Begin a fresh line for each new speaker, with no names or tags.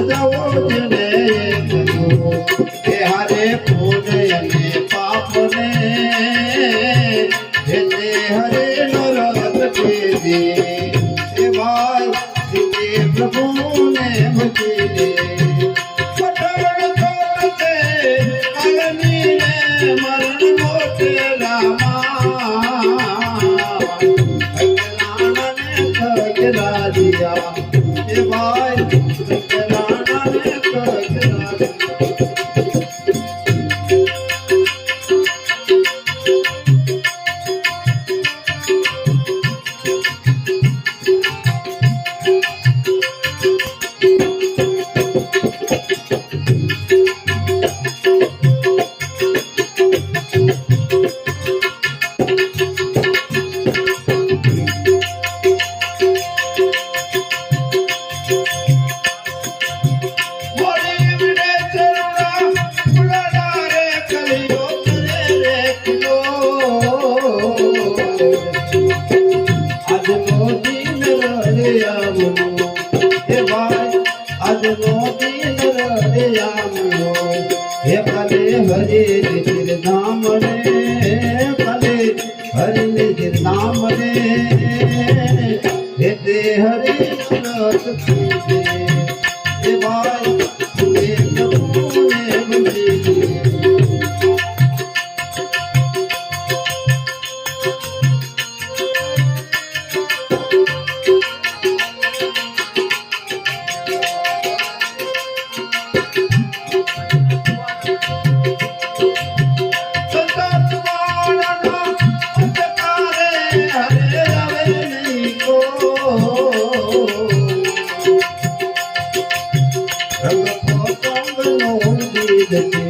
જવો જ ને એ હારે પુણ્ય અને પાપને હે હરે નો રત દે એ ભાઈ પ્રભુને ભજી દે પટવડ તોડતે અગ્નિ ને મરણ મોટે રામા અજ્ઞાન ને ખગરા દિયા એ ભાઈ અજ્ઞાન ને ખગરા હે ભલે હરે ધામ રે ભલે હરે ધામ રે હે તે હરે રત હે ભાઈ હે પ્રભુને ભજી the